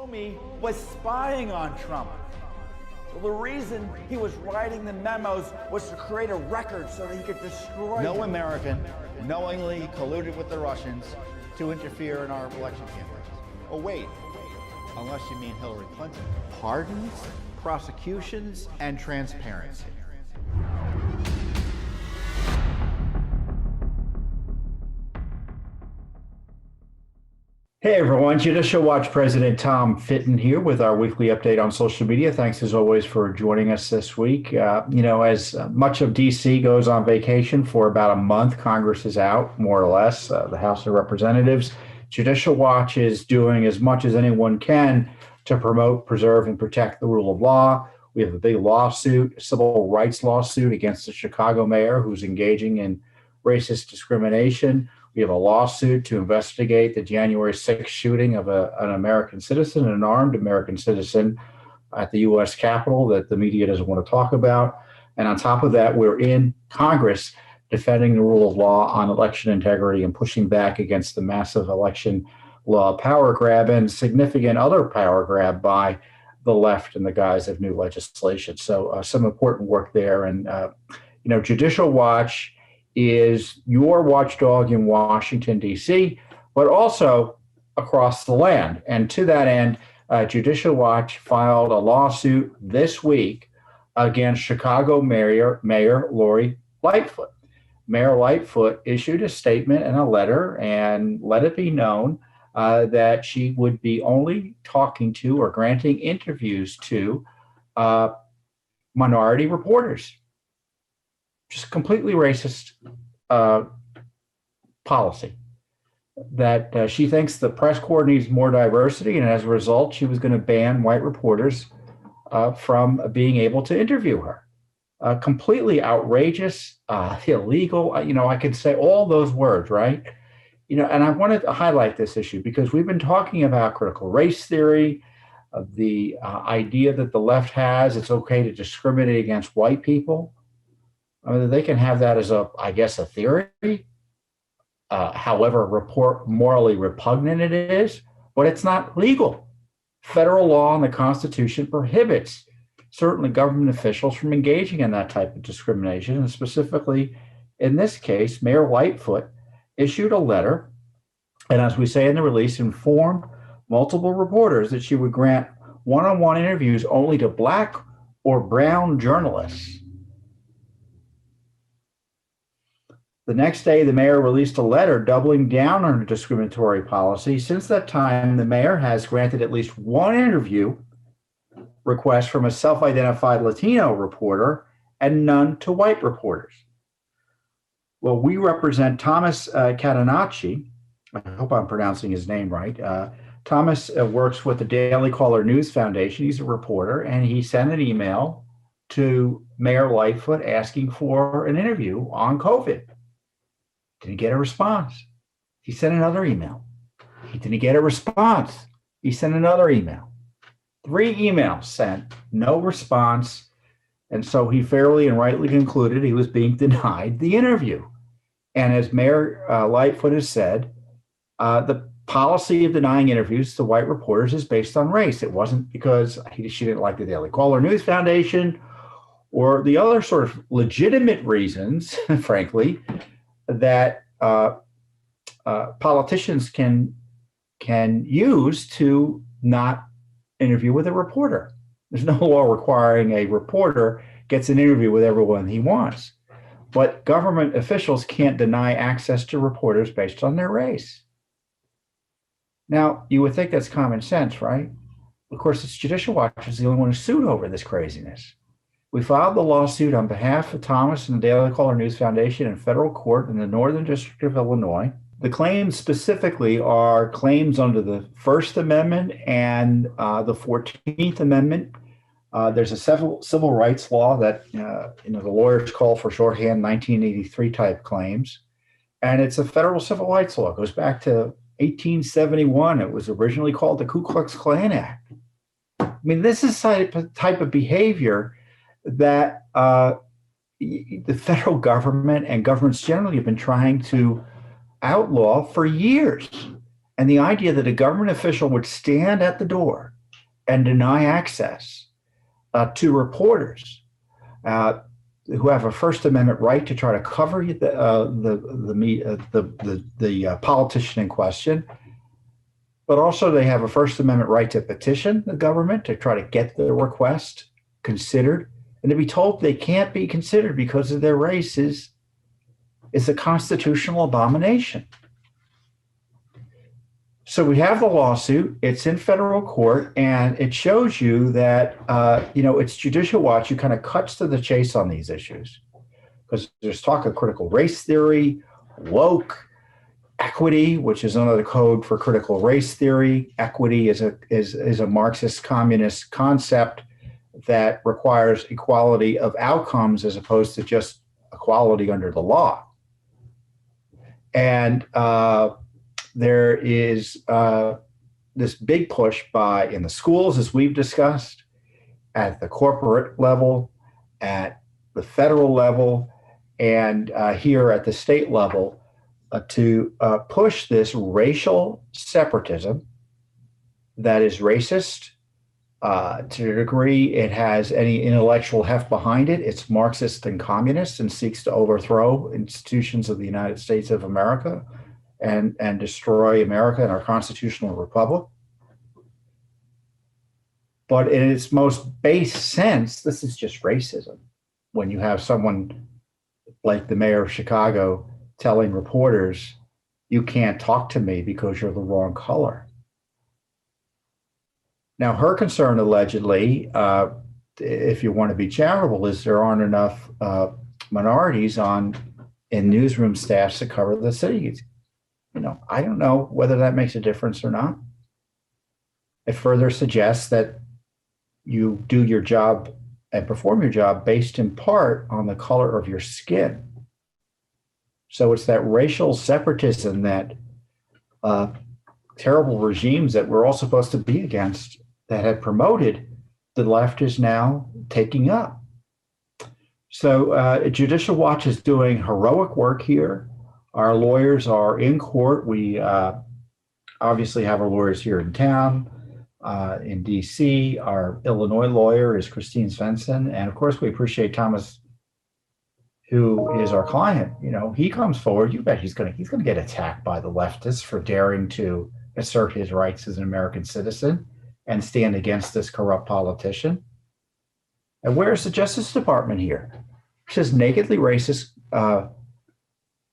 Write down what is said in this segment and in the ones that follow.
Comey was spying on Trump. Well, the reason he was writing the memos was to create a record so that he could destroy No him. American knowingly colluded with the Russians to interfere in our election campaigns. Oh, wait, unless you mean Hillary Clinton. Pardons, prosecutions, and transparency. Hey everyone, Judicial Watch President Tom Fitton here with our weekly update on social media. Thanks as always for joining us this week. As much of DC goes on vacation for about a month, Congress is out, more or less, the House of Representatives. Judicial Watch is doing as much as anyone can to promote, preserve, and protect the rule of law. We have a big lawsuit, a civil rights lawsuit against the Chicago mayor who's engaging in racist discrimination. We have a lawsuit to investigate the January 6th shooting of an American citizen, an armed American citizen at the U.S. Capitol that the media doesn't want to talk about. And on top of that, we're in Congress defending the rule of law on election integrity and pushing back against the massive election law power grab and significant other power grab by the left in the guise of new legislation. So some important work there. And, Judicial Watch is your watchdog in Washington, D.C., but also across the land. And to that end, Judicial Watch filed a lawsuit this week against Chicago Mayor Lori Lightfoot. Mayor Lightfoot issued a statement and a letter and let it be known that she would be only talking to or granting interviews to minority reporters. Just completely racist policy that she thinks the press corps needs more diversity, and as a result, she was going to ban white reporters from being able to interview her. Completely outrageous, illegal. I could say all those words, right? And I wanted to highlight this issue because we've been talking about critical race theory, the idea that the left has it's okay to discriminate against white people. I mean, they can have that as a theory, however morally repugnant it is, but it's not legal. Federal law and the Constitution prohibits certainly government officials from engaging in that type of discrimination. And specifically, in this case, Mayor Lightfoot issued a letter, and as we say in the release, informed multiple reporters that she would grant one-on-one interviews only to Black or brown journalists. The next day, the mayor released a letter doubling down on her discriminatory policy. Since that time, the mayor has granted at least one interview request from a self-identified Latino reporter and none to white reporters. Well, we represent Thomas Catenacci. I hope I'm pronouncing his name right. Thomas works with the Daily Caller News Foundation. He's a reporter, and he sent an email to Mayor Lightfoot asking for an interview on COVID. Didn't get a response. He sent another email. He didn't get a response. He sent another email. 3 emails sent, no response. And so he fairly and rightly concluded he was being denied the interview. And as Mayor Lightfoot has said, the policy of denying interviews to white reporters is based on race. It wasn't because she didn't like the Daily Caller News Foundation or the other sort of legitimate reasons, frankly, that politicians can use to not interview with a reporter. There's no law requiring a reporter gets an interview with everyone he wants. But government officials can't deny access to reporters based on their race. Now, you would think that's common sense, right? Of course, it's Judicial Watch is the only one who sued over this craziness. We filed the lawsuit on behalf of Thomas and the Daily Caller News Foundation in federal court in the Northern District of Illinois. The claims specifically are claims under the First Amendment and the 14th Amendment. There's a civil rights law that the lawyers call for shorthand 1983 type claims. And it's a federal civil rights law. It goes back to 1871. It was originally called the Ku Klux Klan Act. I mean, this is a type of behavior that the federal government and governments generally have been trying to outlaw for years. And the idea that a government official would stand at the door and deny access to reporters who have a First Amendment right to try to cover the politician in question, but also they have a First Amendment right to petition the government to try to get the request considered, and to be told they can't be considered because of their race is a constitutional abomination. So we have the lawsuit, it's in federal court, and it shows you that, it's Judicial Watch who kind of cuts to the chase on these issues. Because there's talk of critical race theory, woke, equity, which is another code for critical race theory. Equity is a Marxist communist concept that requires equality of outcomes as opposed to just equality under the law. And there is this big push in the schools, as we've discussed, at the corporate level, at the federal level, and here at the state level to push this racial separatism that is racist. To the degree it has any intellectual heft behind it, it's Marxist and communist and seeks to overthrow institutions of the United States of America and destroy America and our constitutional republic. But in its most base sense, this is just racism. When you have someone like the mayor of Chicago telling reporters, you can't talk to me because you're the wrong color. Now, her concern, allegedly, if you want to be charitable, is there aren't enough minorities in newsroom staffs to cover the city. I don't know whether that makes a difference or not. It further suggests that you do your job and perform your job based in part on the color of your skin. So it's that racial separatism that terrible regimes that we're all supposed to be against that have promoted, the left is now taking up. So Judicial Watch is doing heroic work here. Our lawyers are in court. We obviously have our lawyers here in town, in DC. Our Illinois lawyer is Christine Svensson. And of course, we appreciate Thomas, who is our client. He comes forward. You bet he's going to get attacked by the leftists for daring to assert his rights as an American citizen and stand against this corrupt politician. And where's the Justice Department here? It's just nakedly racist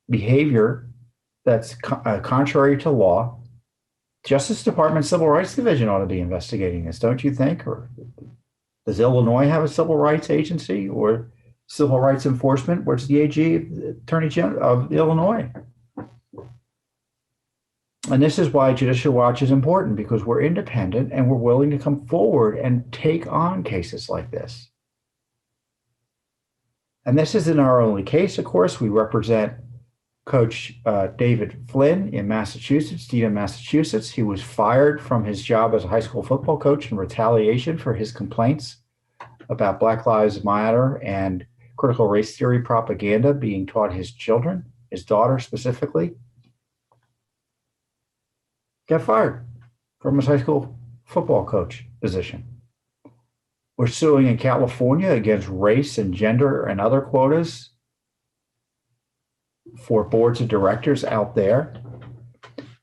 behavior that's contrary to law. Justice Department Civil Rights Division ought to be investigating this, don't you think? Or does Illinois have a civil rights agency or civil rights enforcement? Where's the AG, Attorney General of Illinois? And this is why Judicial Watch is important, because we're independent and we're willing to come forward and take on cases like this. And this isn't our only case, of course. We represent Coach David Flynn in Massachusetts, Dedham, Massachusetts. He was fired from his job as a high school football coach in retaliation for his complaints about Black Lives Matter and critical race theory propaganda being taught his children, his daughter specifically. Got fired from his high school football coach position. We're suing in California against race and gender and other quotas for boards of directors out there.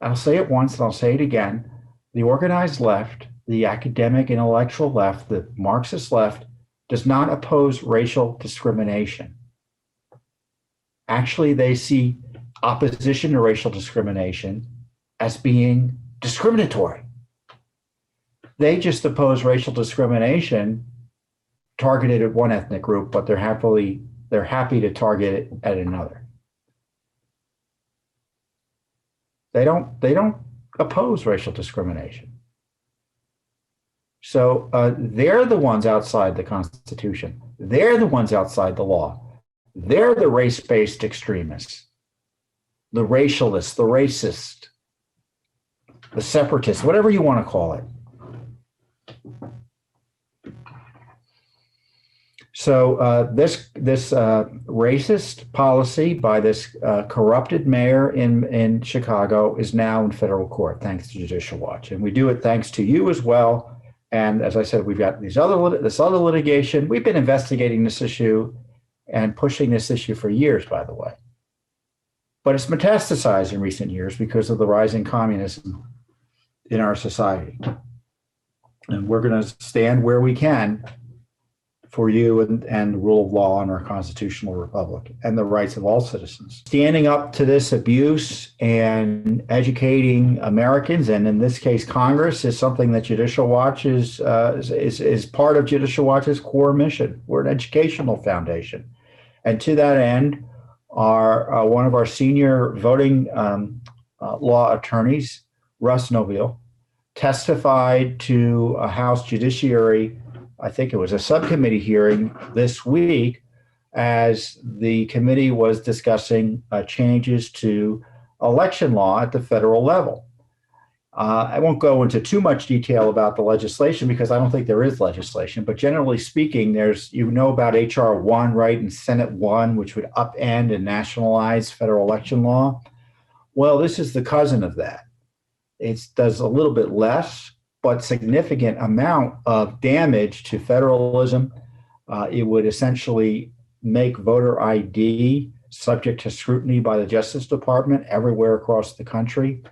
I'll say it once and I'll say it again. The organized left, the academic intellectual left, the Marxist left does not oppose racial discrimination. Actually, they see opposition to racial discrimination as being discriminatory. They just oppose racial discrimination targeted at one ethnic group, but they're happy to target it at another. They don't oppose racial discrimination. So they're the ones outside the Constitution. They're the ones outside the law. They're the race-based extremists, the racialists, the racist, the separatists, whatever you want to call it. So this racist policy by this corrupted mayor in Chicago is now in federal court, thanks to Judicial Watch, and we do it thanks to you as well. And as I said, we've got this other litigation. We've been investigating this issue and pushing this issue for years, by the way. But it's metastasized in recent years because of the rising communism in our society. And we're going to stand where we can for you and the rule of law in our constitutional republic and the rights of all citizens. Standing up to this abuse and educating Americans, and in this case, Congress, is something that Judicial Watch is part of Judicial Watch's core mission. We're an educational foundation. And to that end, one of our senior voting law attorneys, Russ Noville, testified to a House Judiciary, I think it was a subcommittee hearing this week, as the committee was discussing changes to election law at the federal level. I won't go into too much detail about the legislation because I don't think there is legislation, but generally speaking, about H.R. 1, right, and Senate 1, which would upend and nationalize federal election law. Well, this is the cousin of that. It does a little bit less, but significant amount of damage to federalism. It would essentially make voter ID subject to scrutiny by the Justice Department everywhere across the country.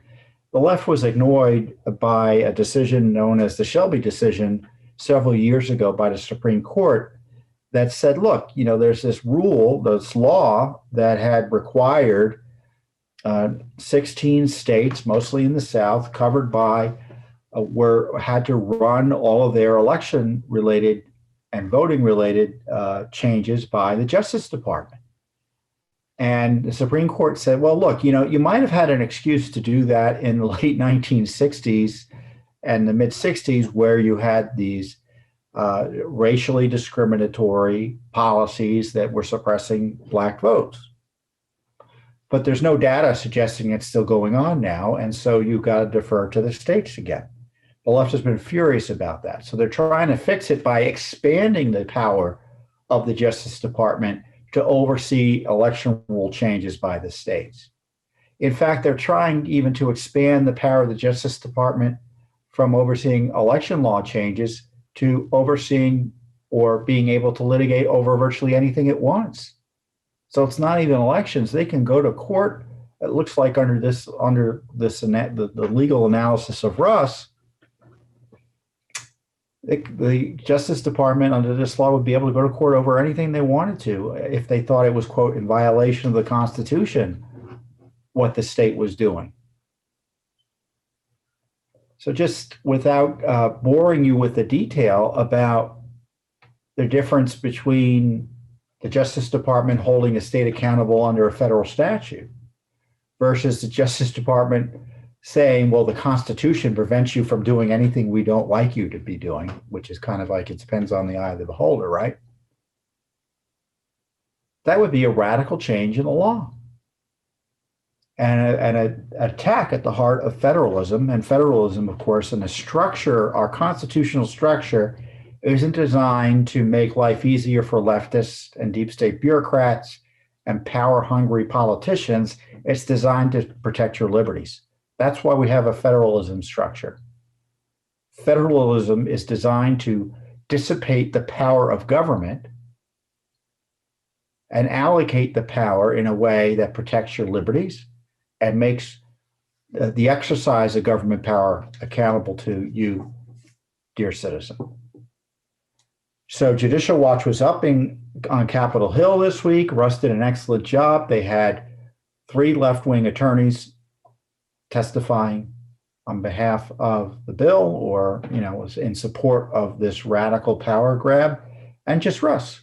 The left was ignored by a decision known as the Shelby decision several years ago by the Supreme Court that said, look, there's this rule, this law that had required 16 states, mostly in the South, covered by had to run all of their election-related and voting-related changes by the Justice Department. And the Supreme Court said, well, look, you might have had an excuse to do that in the late 1960s and the mid-60s, where you had these racially discriminatory policies that were suppressing Black votes. But there's no data suggesting it's still going on now, and so you've got to defer to the states again. The left has been furious about that. So they're trying to fix it by expanding the power of the Justice Department to oversee election rule changes by the states. In fact, they're trying even to expand the power of the Justice Department from overseeing election law changes to overseeing or being able to litigate over virtually anything it wants. So it's not even elections. They can go to court. It looks like under the legal analysis of Russ, the Justice Department under this law would be able to go to court over anything they wanted to if they thought it was, quote, in violation of the Constitution, what the state was doing. So just without boring you with the detail about the difference between the Justice Department holding a state accountable under a federal statute versus the Justice Department saying, well, the Constitution prevents you from doing anything we don't like you to be doing, which is kind of like it depends on the eye of the beholder, right? That would be a radical change in the law and an attack at the heart of federalism. And federalism, of course, and the structure, our constitutional structure, isn't designed to make life easier for leftists and deep state bureaucrats and power-hungry politicians. It's designed to protect your liberties. That's why we have a federalism structure. Federalism is designed to dissipate the power of government and allocate the power in a way that protects your liberties and makes the exercise of government power accountable to you, dear citizen. So Judicial Watch was up on Capitol Hill this week. Russ did an excellent job. They had 3 left-wing attorneys testifying on behalf of the bill or, was in support of this radical power grab, and just Russ.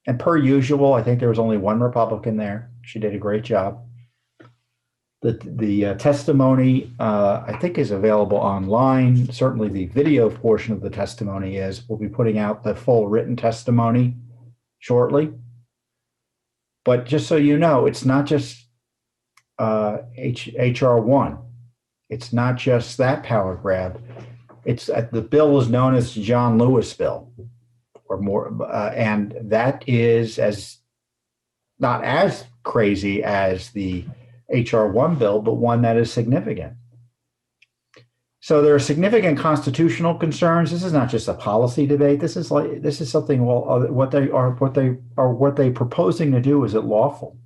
And per usual, I think there was only one Republican there. She did a great job. The testimony, I think, is available online. Certainly the video portion of the testimony is. We'll be putting out the full written testimony shortly. But just so you know, it's not just HR 1. It's not just that power grab. It's the bill is known as John Lewis bill, or more, and that is as not as crazy as the HR1 bill, but one that is significant. So there are significant constitutional concerns. This is not just a policy debate. This is something. Well, what they proposing to do, is it lawful?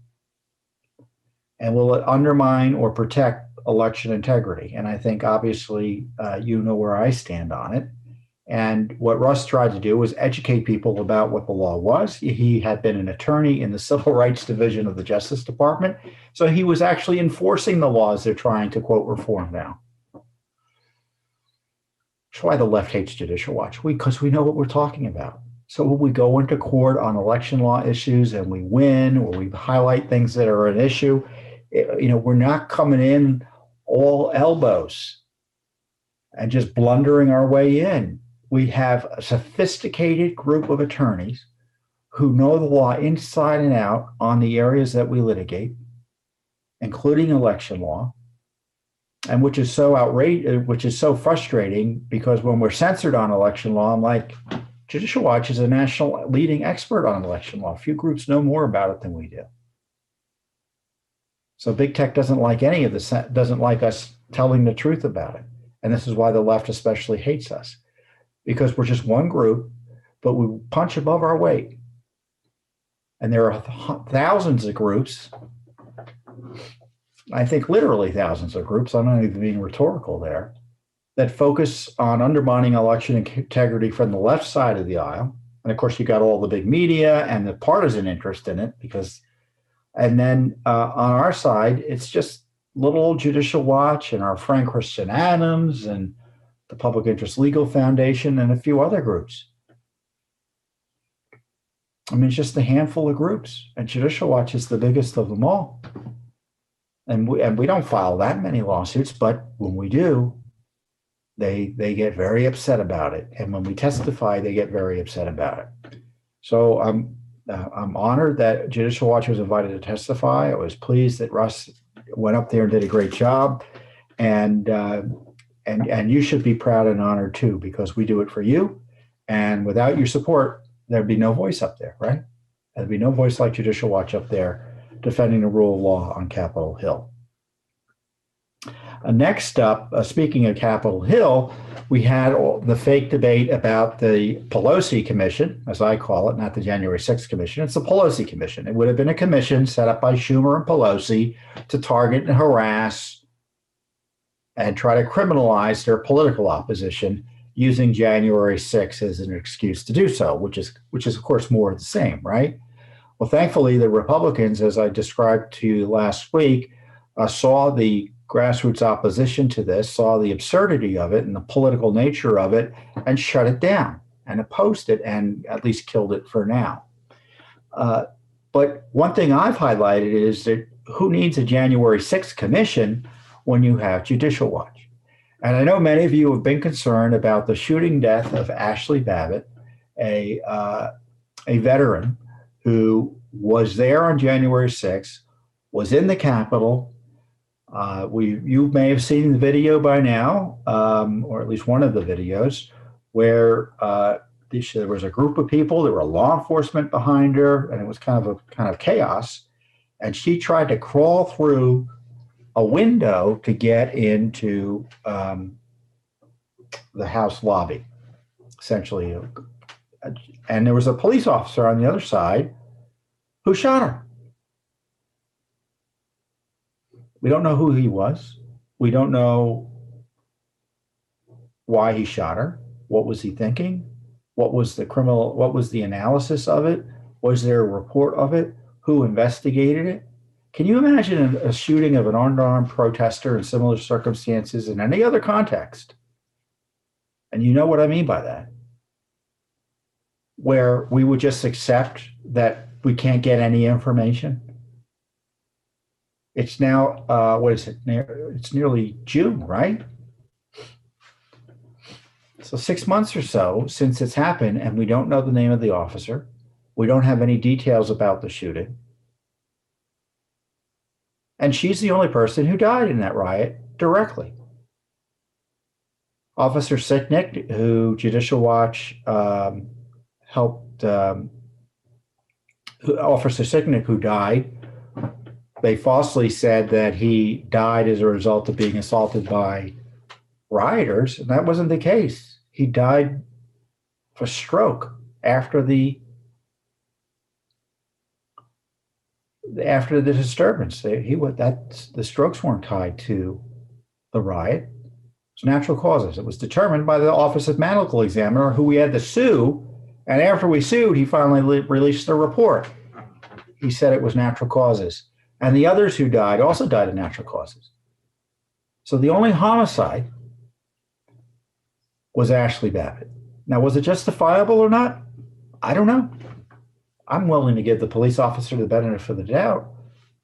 And will it undermine or protect election integrity? And I think obviously you know where I stand on it. And what Russ tried to do was educate people about what the law was. He had been an attorney in the Civil Rights Division of the Justice Department. So he was actually enforcing the laws they're trying to, quote, reform now. That's why the left hates Judicial Watch, because we know what we're talking about. So when we go into court on election law issues and we win, or we highlight things that are an issue, we're not coming in all elbows and just blundering our way in. We have a sophisticated group of attorneys who know the law inside and out on the areas that we litigate, including election law, and which is so outrageous, which is so frustrating, because when we're censored on election law, I'm like, Judicial Watch is a national leading expert on election law. Few groups know more about it than we do. So big tech doesn't like any of this, doesn't like us telling the truth about it. And this is why the left especially hates us, because we're just one group, but we punch above our weight. And there are thousands of groups, I think literally thousands of groups, I'm not even being rhetorical there, that focus on undermining election integrity from the left side of the aisle. And of course, you got all the big media and the partisan interest in it, and then on our side, it's just little old Judicial Watch and our friend Christian Adams and the Public Interest Legal Foundation and a few other groups. I mean, it's just a handful of groups, and Judicial Watch is the biggest of them all. And we don't file that many lawsuits, but when we do, they get very upset about it. And when we testify, they get very upset about it. So I'm honored that Judicial Watch was invited to testify. I was pleased that Russ went up there and did a great job. And you should be proud and honored too, because we do it for you. And without your support, there'd be no voice up there, right? There'd be no voice like Judicial Watch up there defending the rule of law on Capitol Hill. Next up, speaking of Capitol Hill, we had the fake debate about the Pelosi Commission, as I call it, not the January 6th Commission. It's the Pelosi Commission. It would have been a commission set up by Schumer and Pelosi to target and harass and try to criminalize their political opposition, using January 6th as an excuse to do so, which is of course more of the same, right? Well, thankfully, the Republicans, as I described to you last week, saw the grassroots opposition to this, saw the absurdity of it and the political nature of it, and shut it down and opposed it, and at least killed it for now. But one thing I've highlighted is that who needs a January 6th commission when you have Judicial Watch? And I know many of you have been concerned about the shooting death of Ashli Babbitt, a veteran who was there on January 6th, was in the Capitol. You may have seen the video by now, or at least one of the videos, where there was a group of people, there were law enforcement behind her, and it was kind of chaos. And she tried to crawl through a window to get into the House lobby, essentially. And there was a police officer on the other side who shot her. We don't know who he was. We don't know why he shot her. What was he thinking? What was the analysis of it? Was there a report of it? Who investigated it? Can you imagine a shooting of an unarmed protester in similar circumstances in any other context? And you know what I mean by that. Where we would just accept that we can't get any information. It's now, what is it? It's nearly June, right? So 6 months or so since it's happened, and we don't know the name of the officer. We don't have any details about the shooting. And she's the only person who died in that riot directly. Officer Sicknick, who Judicial Watch helped, Officer Sicknick, who died, they falsely said that he died as a result of being assaulted by rioters, and that wasn't the case. He died of a stroke after the disturbance. The strokes weren't tied to the riot. It was natural causes. It was determined by the Office of Medical Examiner, who we had to sue. And after we sued, he finally released the report. He said it was natural causes. And the others who died also died of natural causes. So the only homicide was Ashli Babbitt. Now, was it justifiable or not? I don't know. I'm willing to give the police officer the benefit of the doubt,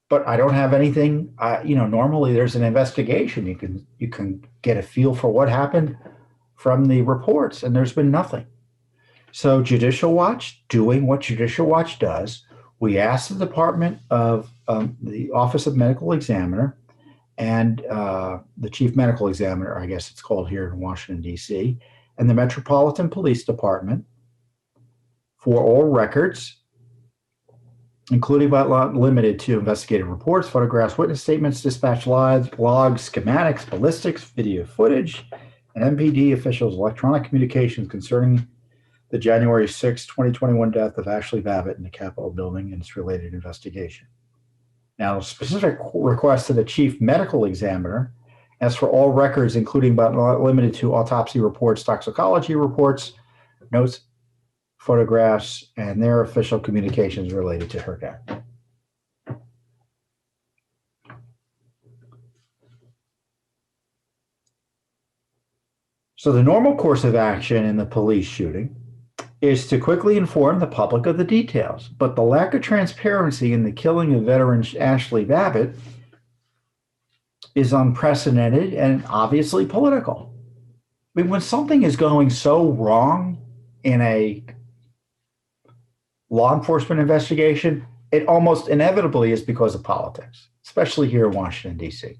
but I don't have anything. Normally there's an investigation. You can get a feel for what happened from the reports, and there's been nothing. So Judicial Watch, doing what Judicial Watch does, we asked the Department of the Office of Medical Examiner and the Chief Medical Examiner, I guess it's called here in Washington, D.C., and the Metropolitan Police Department for all records, including but not limited to investigative reports, photographs, witness statements, dispatch logs, schematics, ballistics, video footage, and MPD officials' electronic communications concerning the January 6, 2021 death of Ashli Babbitt in the Capitol building and its related investigation. Now, specific requests to the Chief Medical Examiner as for all records, including but not limited to autopsy reports, toxicology reports, notes, photographs, and their official communications related to her death. So the normal course of action in the police shooting is to quickly inform the public of the details, but the lack of transparency in the killing of veteran Ashli Babbitt is unprecedented and obviously political. I mean, when something is going so wrong in a law enforcement investigation, it almost inevitably is because of politics, especially here in Washington, D.C.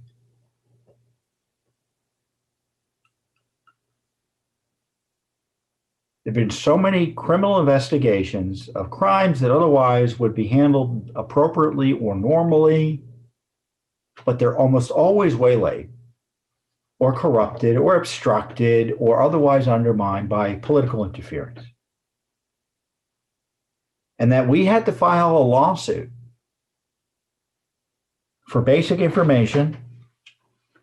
There have been so many criminal investigations of crimes that otherwise would be handled appropriately or normally, but they're almost always waylaid or corrupted or obstructed or otherwise undermined by political interference. And that we had to file a lawsuit for basic information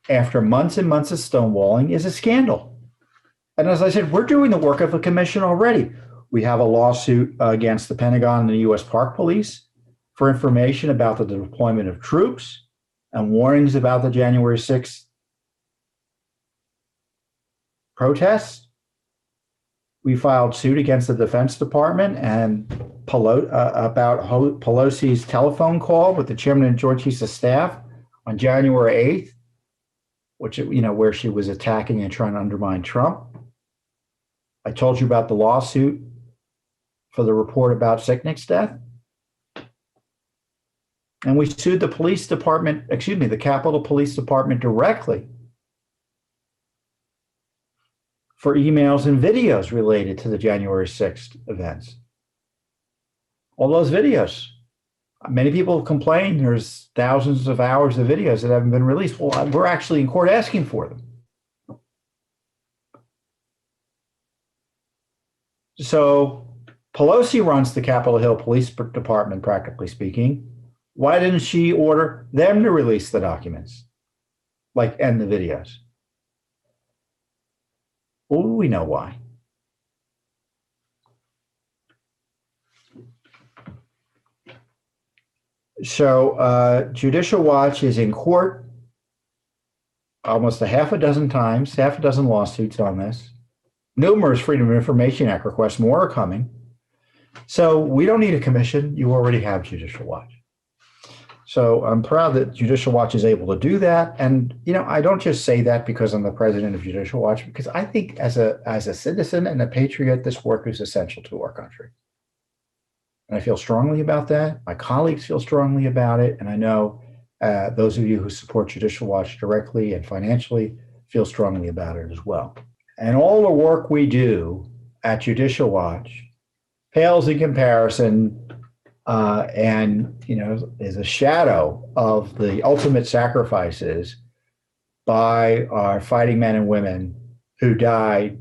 after months and months of stonewalling is a scandal. And as I said, we're doing the work of a commission already. We have a lawsuit against the Pentagon and the U.S. Park Police for information about the deployment of troops and warnings about the January 6th protests. We filed suit against the Defense Department and about Pelosi's telephone call with the chairman and joint chiefs of staff on January 8th, which, where she was attacking and trying to undermine Trump. I told you about the lawsuit for the report about Sicknick's death. And we sued the the Capitol Police Department directly for emails and videos related to the January 6th events. All those videos. Many people have complained there's thousands of hours of videos that haven't been released. Well, we're actually in court asking for them. So Pelosi runs the Capitol Hill Police Department, practically speaking. Why didn't she order them to release the documents, and the videos? Well, we know why. So Judicial Watch is in court almost a half a dozen times, half a dozen lawsuits on this. Numerous Freedom of Information Act requests, more are coming. So we don't need a commission. You already have Judicial Watch. So I'm proud that Judicial Watch is able to do that. And, I don't just say that because I'm the president of Judicial Watch, because I think as a citizen and a patriot, this work is essential to our country. And I feel strongly about that. My colleagues feel strongly about it. And I know those of you who support Judicial Watch directly and financially feel strongly about it as well. And all the work we do at Judicial Watch pales in comparison and, is a shadow of the ultimate sacrifices by our fighting men and women who died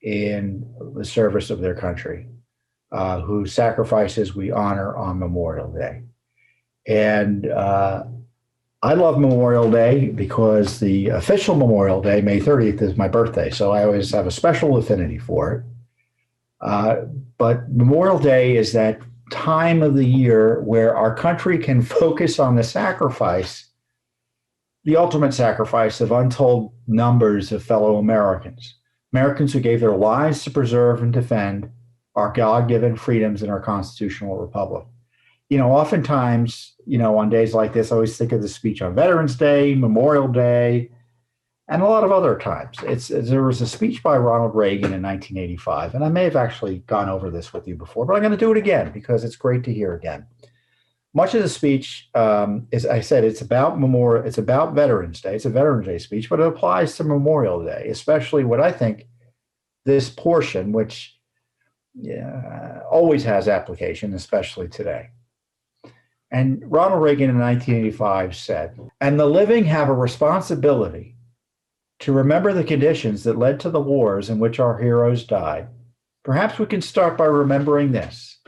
in the service of their country, whose sacrifices we honor on Memorial Day. And I love Memorial Day because the official Memorial Day, May 30th, is my birthday. So I always have a special affinity for it. But Memorial Day is that time of the year where our country can focus on the sacrifice, the ultimate sacrifice of untold numbers of fellow Americans, Americans who gave their lives to preserve and defend our God-given freedoms in our constitutional republic. Oftentimes, on days like this, I always think of the speech on Veterans Day, Memorial Day, and a lot of other times. There was a speech by Ronald Reagan in 1985, and I may have actually gone over this with you before, but I'm going to do it again because it's great to hear again. Much of the speech, as I said, it's about Veterans Day. It's a Veterans Day speech, but it applies to Memorial Day, especially what I think this portion, which always has application, especially today. And Ronald Reagan in 1985 said, "And the living have a responsibility to remember the conditions that led to the wars in which our heroes died. Perhaps we can start by remembering this,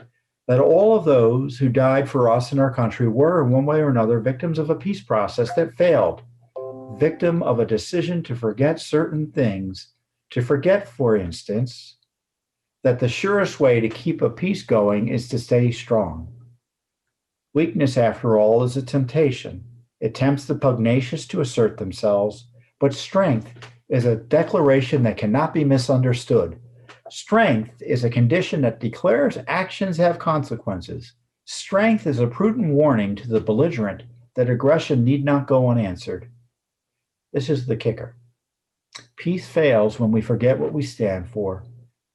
that all of those who died for us and our country were, in one way or another, victims of a peace process that failed, victim of a decision to forget certain things, to forget, for instance, that the surest way to keep a peace going is to stay strong. Weakness, after all, is a temptation. It tempts the pugnacious to assert themselves, but strength is a declaration that cannot be misunderstood. Strength is a condition that declares actions have consequences. Strength is a prudent warning to the belligerent that aggression need not go unanswered." This is the kicker. Peace fails when we forget what we stand for.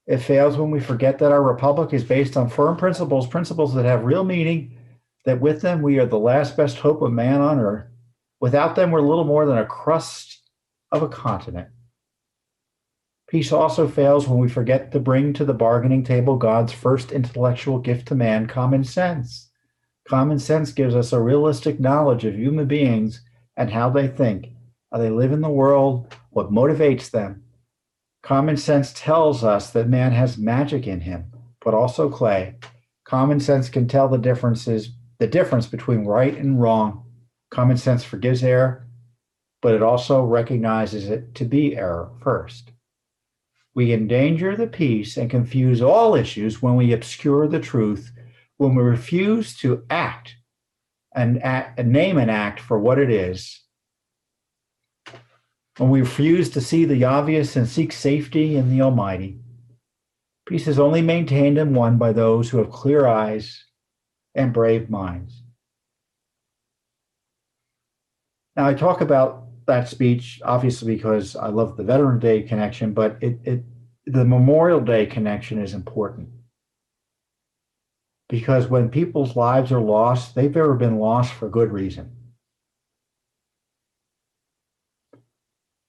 It fails when we forget that our republic is based on firm principles that have real meaning, that with them we are the last best hope of man on earth. Without them, we're little more than a crust of a continent. Peace also fails when we forget to bring to the bargaining table God's first intellectual gift to man, common sense. Common sense gives us a realistic knowledge of human beings and how they think, how they live in the world, what motivates them. Common sense tells us that man has magic in him, but also clay. Common sense can tell the difference between right and wrong. Common sense forgives error, but it also recognizes it to be error first. We endanger the peace and confuse all issues when we obscure the truth, when we refuse to act and name an act for what it is, when we refuse to see the obvious and seek safety in the Almighty. Peace is only maintained and won by those who have clear eyes and brave minds. Now, I talk about that speech, obviously, because I love the Veterans Day connection, but the Memorial Day connection is important. Because when people's lives are lost, they've ever been lost for good reason.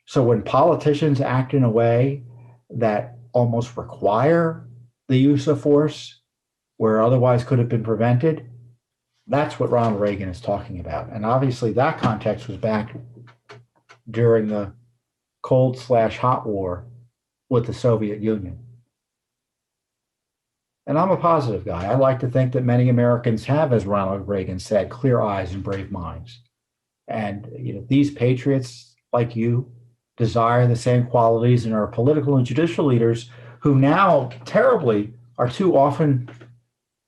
So when politicians act in a way that almost require the use of force, where otherwise could have been prevented, that's what Ronald Reagan is talking about. And obviously that context was back during the Cold/Hot War with the Soviet Union. And I'm a positive guy. I like to think that many Americans have, as Ronald Reagan said, clear eyes and brave minds. And these patriots like you desire the same qualities in our political and judicial leaders, who now terribly are too often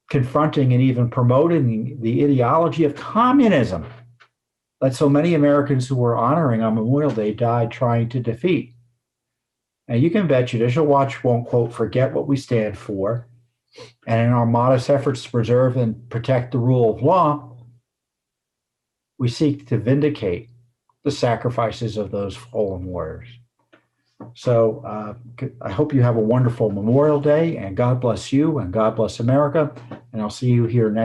confronting and even promoting the ideology of communism that so many Americans who were honoring on Memorial Day died trying to defeat. And you can bet Judicial Watch won't, quote, forget what we stand for. And in our modest efforts to preserve and protect the rule of law, we seek to vindicate the sacrifices of those fallen warriors. So I hope you have a wonderful Memorial Day, and God bless you, and God bless America. And I'll see you here next.